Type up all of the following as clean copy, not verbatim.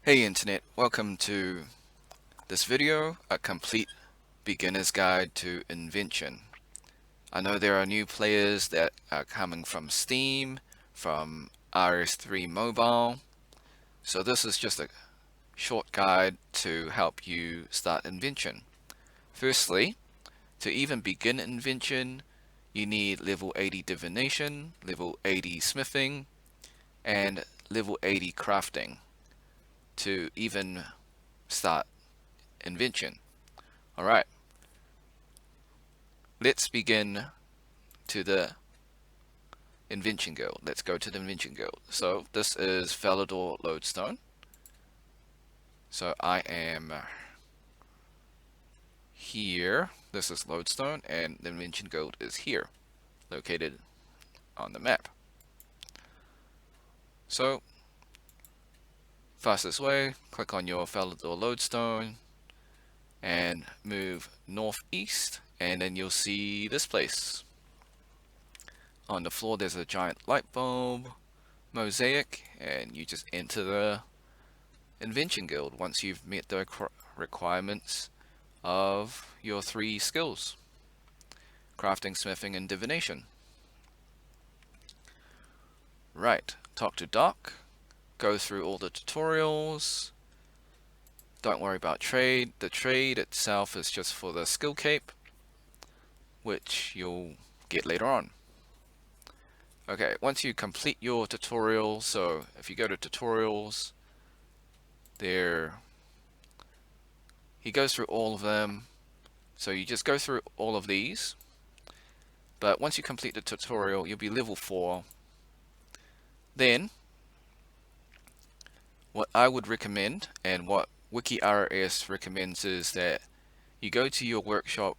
Hey Internet, welcome to this video, a complete beginner's guide to Invention. I know there are new players that are coming from Steam, from RS3 Mobile, so this is just a short guide to help you start Invention. Firstly, to even begin Invention, you need level 80 Divination, level 80 Smithing, and level 80 Crafting to even start Invention. Alright, let's begin to the Invention Guild. Let's go to the Invention Guild. So this is Falador Lodestone. So I am here. This is Lodestone, and the Invention Guild is here, located on the map. So fastest way, click on your Falador Lodestone and move northeast, and then you'll see this place. On the floor there's a giant light bulb mosaic, and you just enter the Invention Guild once you've met the requirements of your 3 skills: crafting, smithing, and divination. Right, talk to Doc, go through all the tutorials. Don't worry about trade. The trade itself is just for the skill cape, which you'll get later on. Okay, once you complete your tutorial, so if you go to tutorials, he goes through all of them, so you just go through all of these. But once you complete the tutorial, you'll be level 4. Then what I would recommend, and what WikiRS recommends, is that you go to your workshop,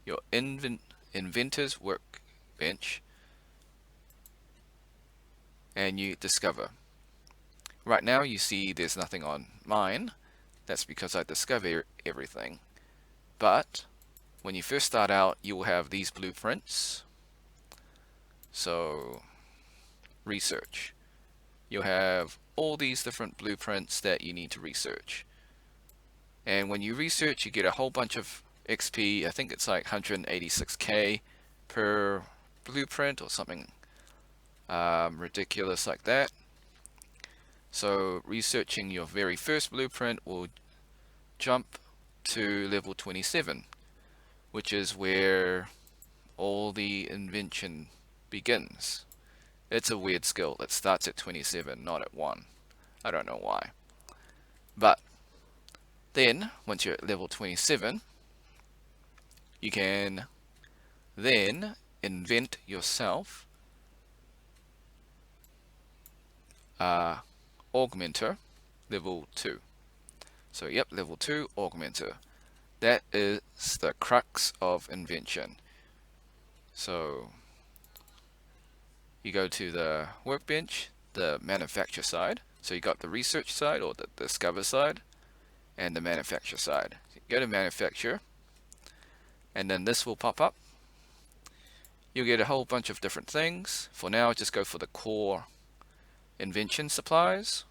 your inventor's workbench, and you discover. Right now you see there's nothing on mine. That's because I discover everything. But when you first start out, you will have these blueprints. So research. You'll have all these different blueprints that you need to research. And when you research, you get a whole bunch of XP. I think it's like 186k per blueprint or something ridiculous like that. So researching your very first blueprint will jump to level 27, which is where all the invention begins. It's a weird skill. It starts at 27, not at 1. I don't know why. But then, once you're at level 27, you can then invent yourself Augmenter level 2. So yep, level 2 Augmenter. That is the crux of Invention. So you go to the workbench, the manufacture side. So you got the research side, or the discover side, and the manufacture side. You go to manufacture, and then this will pop up. You'll get a whole bunch of different things. For now, just go for the core invention supplies.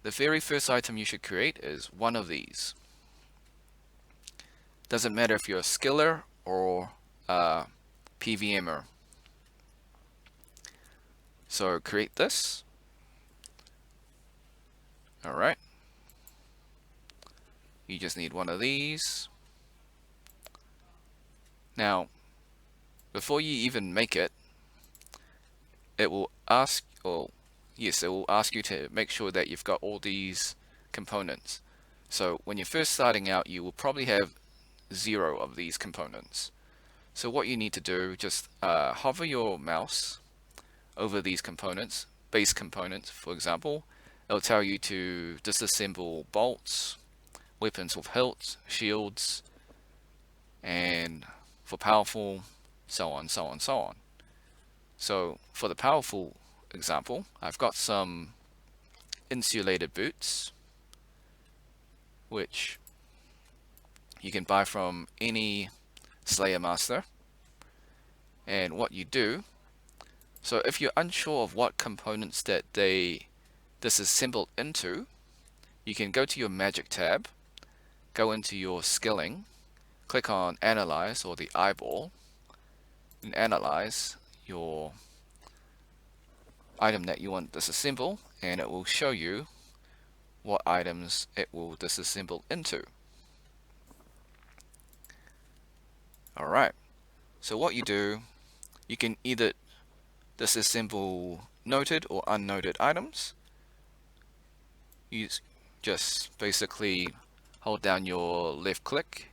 The very first item you should create is one of these. Doesn't matter if you're a skiller or a PVMer. So create this. Alright. You just need one of these. Now, before you even make it, it will ask, it will ask you to make sure that you've got all these components. So when you're first starting out, you will probably have 0 of these components. So what you need to do, just hover your mouse over these components, base components for example. It'll tell you to disassemble bolts, weapons with hilts, shields, and for powerful, so on, so on, so on. So for the powerful example, I've got some insulated boots, which you can buy from any Slayer Master. And what you do, so if you're unsure of what components that they disassemble into, you can go to your magic tab, go into your skilling, click on analyze or the eyeball, and analyze your item that you want to disassemble, and it will show you what items it will disassemble into. Alright, so what you do, you can either disassemble noted or unnoted items. You just basically hold down your left click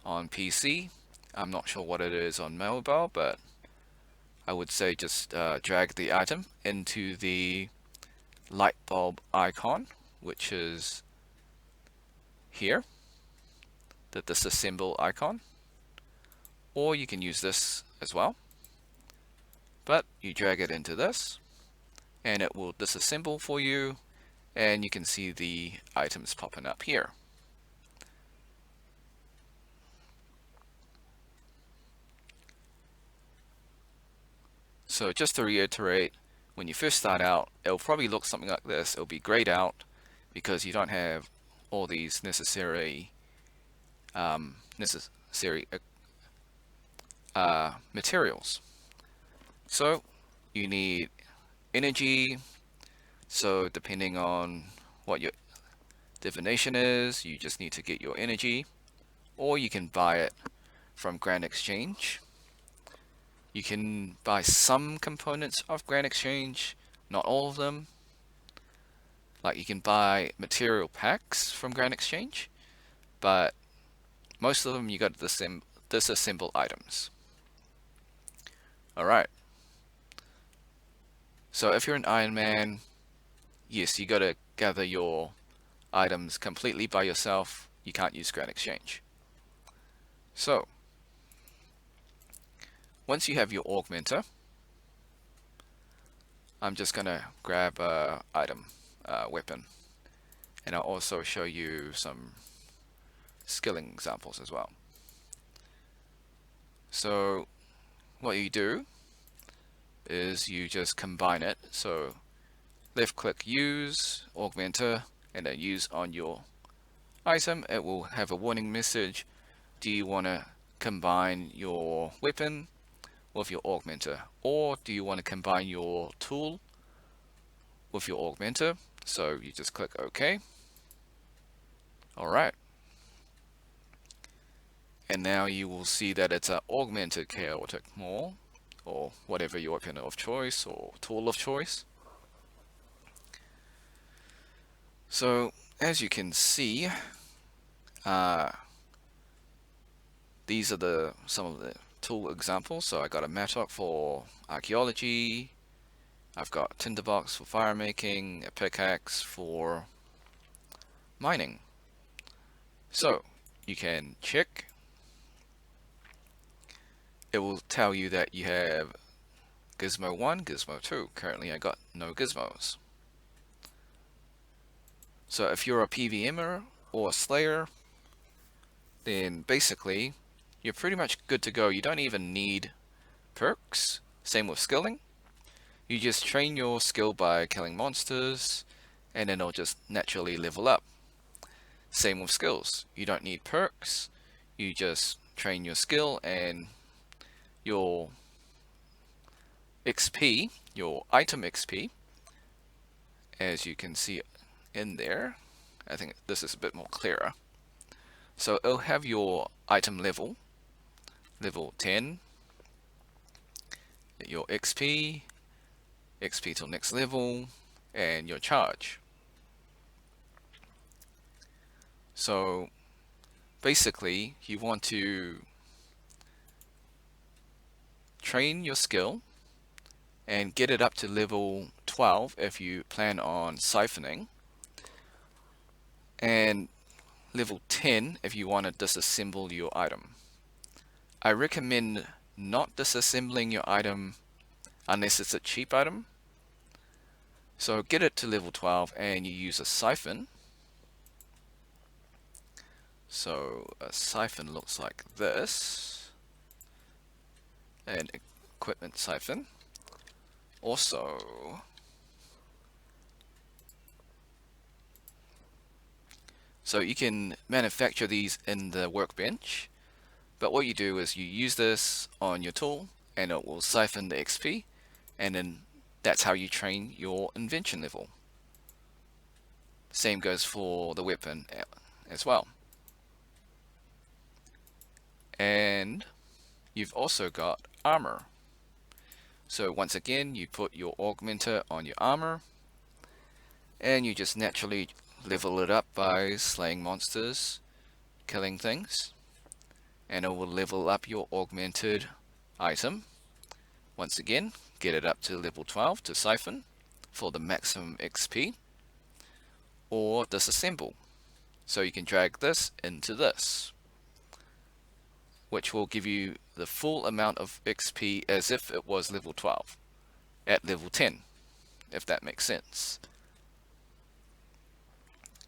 on PC. I'm not sure what it is on mobile, but I would say just drag the item into the light bulb icon, which is here, the disassemble icon, or you can use this as well, but you drag it into this and it will disassemble for you, and you can see the items popping up here. So just to reiterate, when you first start out, it'll probably look something like this. It'll be grayed out because you don't have all these necessary materials. So you need energy. So depending on what your divination is, you just need to get your energy, or you can buy it from Grand Exchange. You can buy some components of Grand Exchange, not all of them. Like you can buy material packs from Grand Exchange, but most of them you got to disassemble items. Alright. So if you're an Iron Man, yes, you got to gather your items completely by yourself. You can't use Grand Exchange. So once you have your augmenter, I'm just gonna grab a item, weapon, and I'll also show you some skilling examples as well. So what you do is you just combine it. So left click use augmenter and then use on your item. It will have a warning message. Do you want to combine your weapon with your augmenter, or do you want to combine your tool with your augmenter? So you just click OK. Alright, and now you will see that it's an augmented chaotic maul, or whatever your weapon of choice or tool of choice. So as you can see, these are some of the tool examples. So I got a mattock for archaeology, I've got tinderbox for fire making, a pickaxe for mining. So you can check. It will tell you that you have gizmo 1, gizmo 2. Currently I got no gizmos. So if you're a PVMer or a slayer, then basically you're pretty much good to go. You don't even need perks. Same with skilling. You just train your skill by killing monsters, and then it'll just naturally level up. Same with skills. You don't need perks. You just train your skill, and your XP, your item XP, as you can see in there, I think this is a bit more clearer. So it'll have your item level 10, your XP till next level, and your charge. So basically you want to train your skill and get it up to level 12 if you plan on siphoning, and level 10 if you want to disassemble your item. I recommend not disassembling your item unless it's a cheap item. So get it to level 12 and you use a siphon. So a siphon looks like this, an equipment siphon. Also, So you can manufacture these in the workbench, but what you do is you use this on your tool and it will siphon the XP, and then that's how you train your invention level. Same goes for the weapon as well. And you've also got armor. So once again, you put your augmenter on your armor, and you just naturally level it up by slaying monsters, killing things, and it will level up your augmented item. Once again, get it up to level 12 to siphon for the maximum XP, or disassemble. So you can drag this into this, which will give you the full amount of XP as if it was level 12 at level 10, if that makes sense.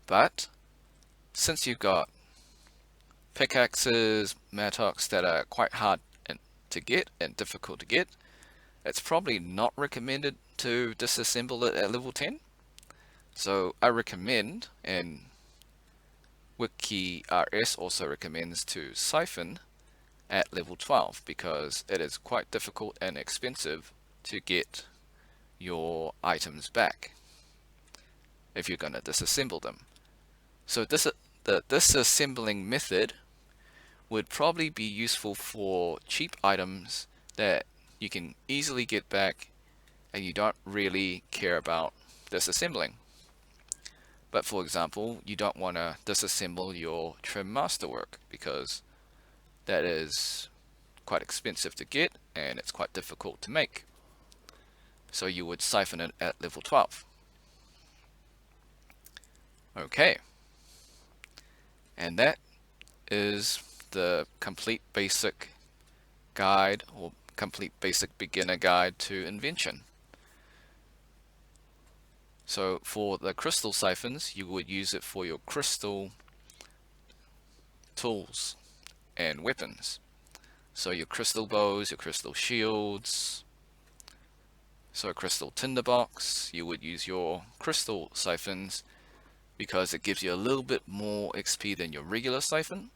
But since you've got pickaxes, mattocks that are quite hard to get and difficult to get, it's probably not recommended to disassemble it at level 10. So I recommend, and WikiRS also recommends, to siphon at level 12 because it is quite difficult and expensive to get your items back if you're going to disassemble them. So the disassembling method would probably be useful for cheap items that you can easily get back and you don't really care about disassembling. But for example, you don't want to disassemble your trim masterwork because that is quite expensive to get and it's quite difficult to make. So you would siphon it at level 12. Okay. And that is the complete basic guide, or complete basic beginner guide to invention. So for the crystal siphons, you would use it for your crystal tools and weapons. So your crystal bows, your crystal shields. So a crystal tinderbox, you would use your crystal siphons because it gives you a little bit more XP than your regular siphon.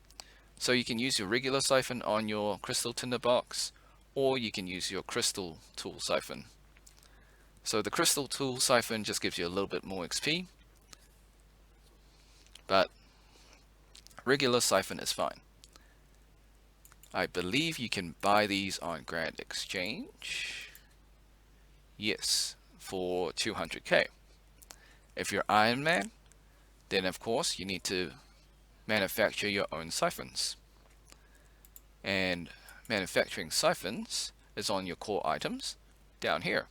So you can use your regular siphon on your crystal tinderbox, or you can use your crystal tool siphon. So the crystal tool siphon just gives you a little bit more XP, but regular siphon is fine. I believe you can buy these on Grand Exchange. Yes, for 200k. If you're Iron Man, then of course you need to manufacture your own siphons. And manufacturing siphons is on your core items down here.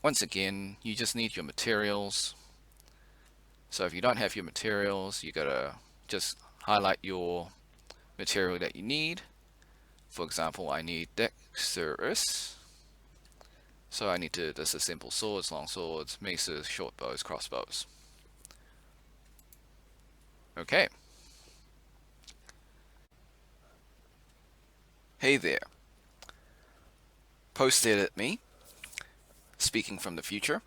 Once again, you just need your materials. So if you don't have your materials, you gotta just highlight your material that you need. For example, I need dexterous. So I need to disassemble swords, long swords, maces, short bows, crossbows. Okay. Hey there. Posted at me, speaking from the future.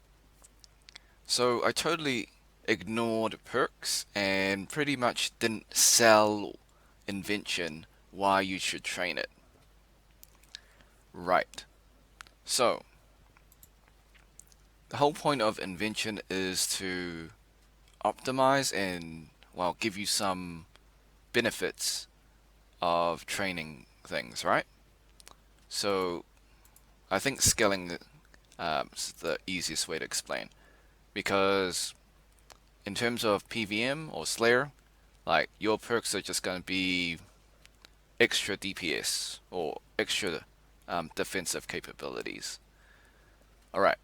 So I totally ignored perks and pretty much didn't sell Invention why you should train it. Right. So the whole point of Invention is to optimize and, well, give you some benefits of training things, right? So I think scaling is the easiest way to explain, because in terms of PVM or Slayer, like your perks are just going to be extra DPS or extra defensive capabilities. Alright,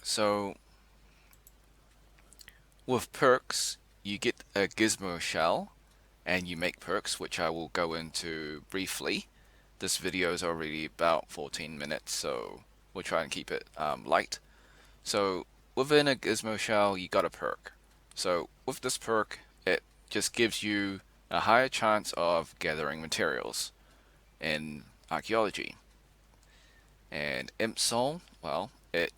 so with perks, you get a gizmo shell and you make perks, which I will go into briefly. This video is already about 14 minutes, so we'll try and keep it light. So within a gizmo shell, you got a perk. So with this perk, it just gives you a higher chance of gathering materials in archaeology. And Imp Soul, well, it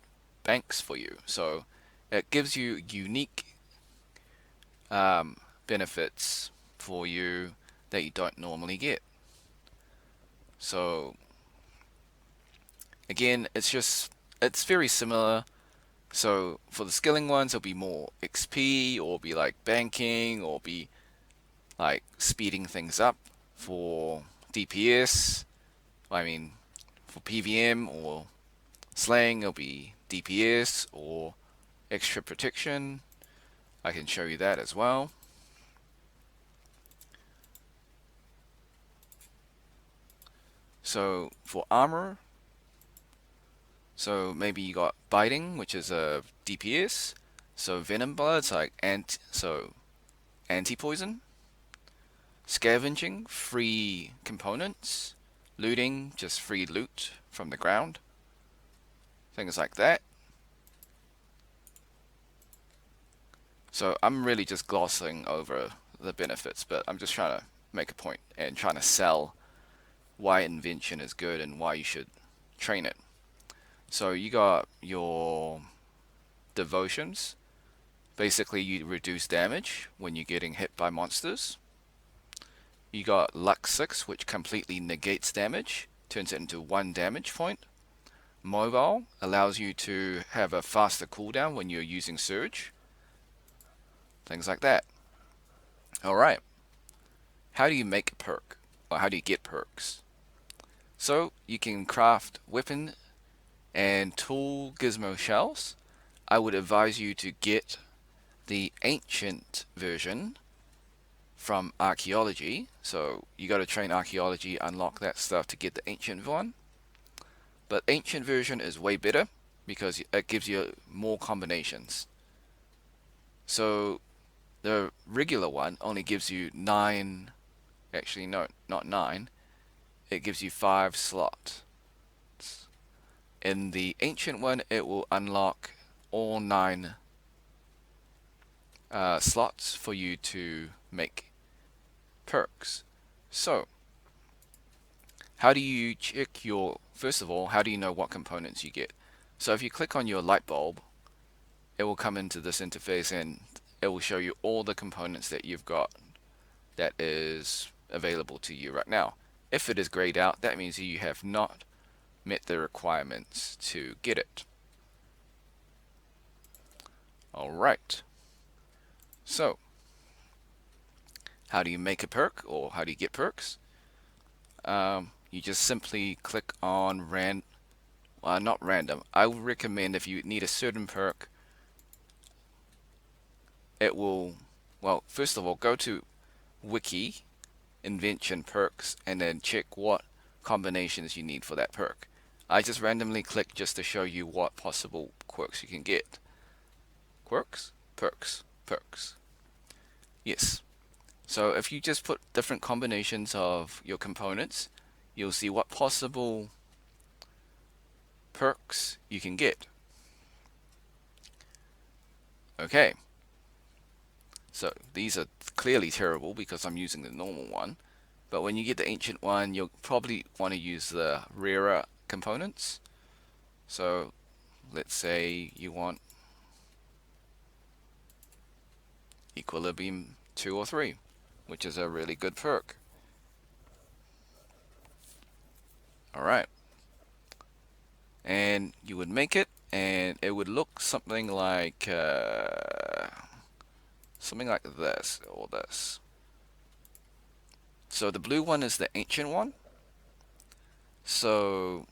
banks for you. So it gives you unique benefits for you that you don't normally get. So again, it's very similar. So for the skilling ones, it'll be more XP, or be like banking, or be like speeding things up. For DPS, I mean, for PVM or slaying, it'll be DPS or extra protection. I can show you that as well. So for armor, so maybe you got biting, which is a DPS. So venom blood's like anti-poison. Scavenging, free components. Looting, just free loot from the ground. Things like that. So I'm really just glossing over the benefits, but I'm just trying to make a point and trying to sell why Invention is good and why you should train it. So you got your devotions. Basically, you reduce damage when you're getting hit by monsters. You got luck 6, which completely negates damage, turns it into 1 damage point. Mobile allows you to have a faster cooldown when you're using surge. Things like that. Alright, how do you make a perk? Or how do you get perks? So you can craft weapon and tool gizmo shells. I would advise you to get the ancient version from archaeology. So you got to train archaeology, unlock that stuff to get the ancient one. But ancient version is way better because it gives you more combinations. So the regular one only gives you 9, actually no, not 9, it gives you 5 slots. In the ancient one, it will unlock all 9 slots for you to make perks. So, how do you check first of all, how do you know what components you get? So if you click on your light bulb, it will come into this interface and it will show you all the components that you've got that is available to you right now. If it is grayed out, that means you have not met the requirements to get it. Alright, so how do you make a perk, or how do you get perks? You just simply click on not random. I would recommend if you need a certain perk, it will, well, first of all, go to wiki, invention perks, and then check what combinations you need for that perk. I just randomly click just to show you what possible quirks you can get. Quirks? Perks. Perks. Yes. So if you just put different combinations of your components, you'll see what possible perks you can get. Okay. So these are clearly terrible because I'm using the normal one. But when you get the ancient one, you'll probably want to use the rarer components. So let's say you want Equilibrium 2 or 3, which is a really good perk. Alright. And you would make it, and it would look something like this, or this. So the blue one is the ancient one. So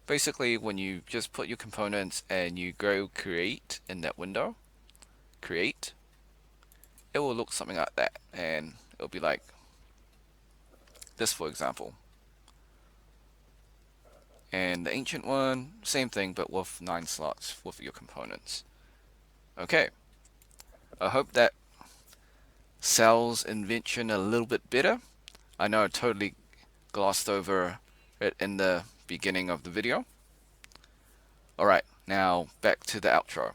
basically when you just put your components and you go create in that window, create, it will look something like that, and it'll be like this, for example. And the ancient one, same thing, but with 9 slots with your components. Okay, I hope that sells Invention a little bit better. I know I totally glossed over it in the beginning of the video. Alright, now back to the outro.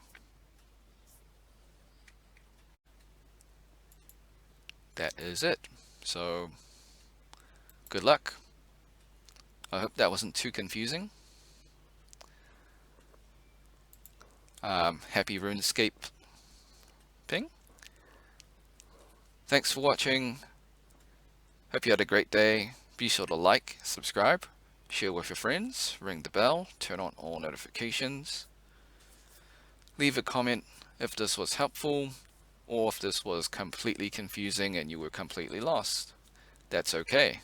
That is it. So, good luck. I hope that wasn't too confusing. Happy Runescape ping. Thanks for watching. Hope you had a great day. Be sure to like, subscribe, share with your friends, ring the bell, turn on all notifications. Leave a comment if this was helpful, or if this was completely confusing and you were completely lost. That's okay.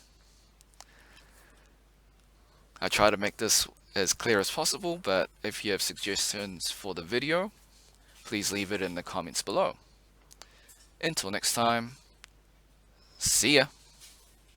I try to make this as clear as possible, but if you have suggestions for the video, please leave it in the comments below. Until next time, see ya!